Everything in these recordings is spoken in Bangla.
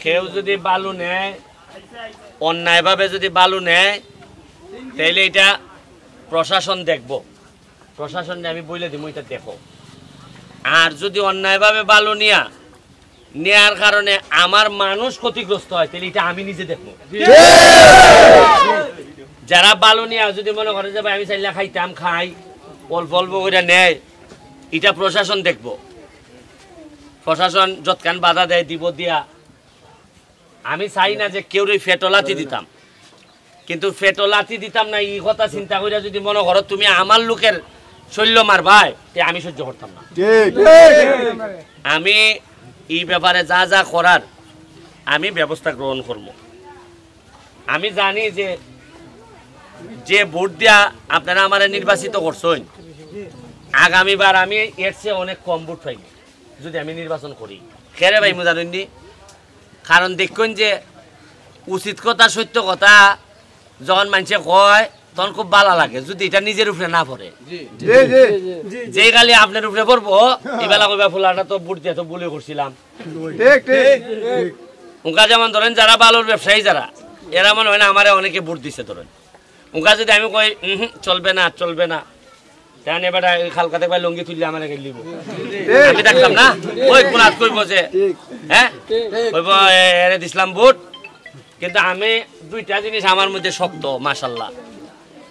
কেউ যদি বালু নেয় অন্যায়ভাবে যদি বালু নেয় তাহলে এটা প্রশাসন দেখব, প্রশাসনকে আমি বলে দিব এটা দেখো। আর যদি অন্যায়ভাবে বালু নেয়ার কারণে আমার মানুষ ক্ষতিগ্রস্ত হয় তাহলে এটা আমি নিজে দেখবো। যারা বালু নিয়ে যদি মনে করে যে ভাই আমি চাইলে খাইতাম খাই, অল্প অল্প করে নেয়, এটা প্রশাসন দেখব। প্রশাসন যৎকান বাধা দেয় দিব দিয়া। আমি চাই না যে কেউ ফেটলাতি দিতাম, কিন্তু ফেটলাতি দিতাম না এই কথা চিন্তা করে যদি মনে করো তুমি আমার লোকের শৈল্য মার ভাই আমি সহ্য করতাম না। আমি এই ব্যাপারে যা যা করার আমি ব্যবস্থা গ্রহণ করব। আমি জানি যে ভোট দিয়া আপনারা আমার নির্বাচিত করছেন, আগামীবার আমি এর চেয়ে অনেক কম ভোট পাই যদি আমি নির্বাচন করি। খেরে ভাই মুজানুন্নি, কারণ দেখুন যে উচিত কথা সত্য কথা যখন মানুষে কয় তখন খুব ভালো লাগে, যদি এটা নিজের উপরে না পড়ে। যে গালি আপনার উপরে পড়বো এবেলা কইবা ফুলাটা তো ভোট দিয়ে তো বলে করছিলাম। উনকা যেমন ধরেন যারা বালুর ব্যবসায়ী যারা এরা মনে হয় না আমারে অনেকে ভোট দিছে ধরেন, উনকা যদি আমি কই চলবে না চলবে না তাহলে এবার খালকাতে ভাই লঙ্গি তুললে আমার লিব আমি দেখলাম না ওই কোনাত কইব যে হ্যাঁ কইব এরে দিছিলাম ভোট। কিন্তু আমি দুইটা জিনিস আমার মধ্যে শক্ত মাশাআল্লাহ,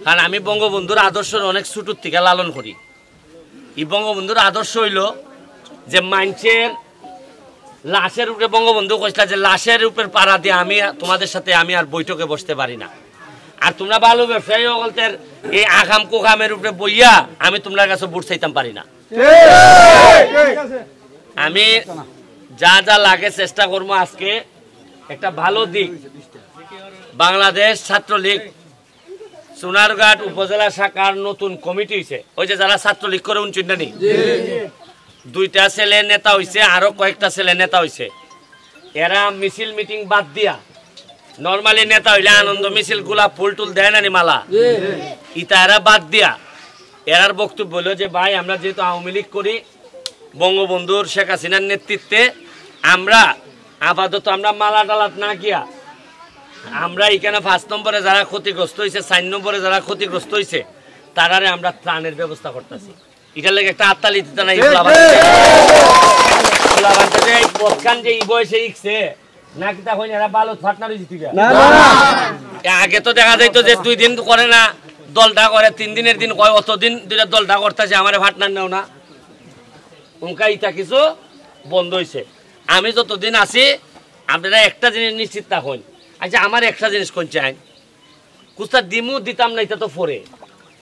কারণ আমি বঙ্গবন্ধুর আদর্শের অনেক ছোটোর থেকে লালন করি। এই বঙ্গবন্ধুর আদর্শ হইল যে মানুষের লাশের উপরে বঙ্গবন্ধু কইছিল যে লাশের উপর পাড়া দিয়ে আমি তোমাদের সাথে আমি আর বৈঠকে বসতে পারি না, আর তোমরা ভালো ব্যবসায়ী সকলের এই আগাম কোকামের উপরে বইয়া আমি তোমার কাছে ভোট চাইতাম পারি না। আমি যা যা লাগে চেষ্টা করবো। আজকে একটা ভালো দিক, বাংলাদেশ ছাত্রলীগ সোনারঘাট উপজেলা শাখার নতুন কমিটি হয়েছে। ওই যে যারা ছাত্রলীগ করে উনচিন্তা নেই, দুইটা ছেলে নেতা হয়েছে, আরো কয়েকটা ছেলে নেতা হয়েছে। এরা মিছিল মিটিং বাদ দিয়া, নর্মালি নেতা হইলে আনন্দ মিছিল গুলা ফুল টুল দেয় না মালা, ইটা এরা বাদ দিয়া এরার বক্তব্য হলো যে ভাই আমরা যেহেতু আওয়ামী লীগ করি, বঙ্গবন্ধুর শেখ হাসিনার নেতৃত্বে আমরা আপাতত আমরা মালা টালাত না গিয়া আমরা এখানে 5 নম্বরে যারা ক্ষতিগ্রস্ত হয়েছে, 4 নম্বরে যারা ক্ষতিগ্রস্ত হয়েছে তারারে আমরা ত্রাণের ব্যবস্থা করতেছি। এটার লেগে একটা আত্মালি দিতে নাই যে এই বয়সে ইকছে নাকি তখন এরা ভালো ফাটনারি জিতে যায়। আগে তো দেখা যাইতো যে 2 দিন করে না দলটা করে, 3 দিনের দিন কয় অতদিন দুইটা দলটা করতেছে আমার ফাটনার নেও না, উনকা ইটা কিছু বন্ধ হয়েছে। আমি যতদিন আছি আপনারা একটা জিনিস নিশ্চিত থাকুন। আচ্ছা আমার একটা জিনিস কোন চাই কুস্তা দিমু দিতাম না এটা তো পরে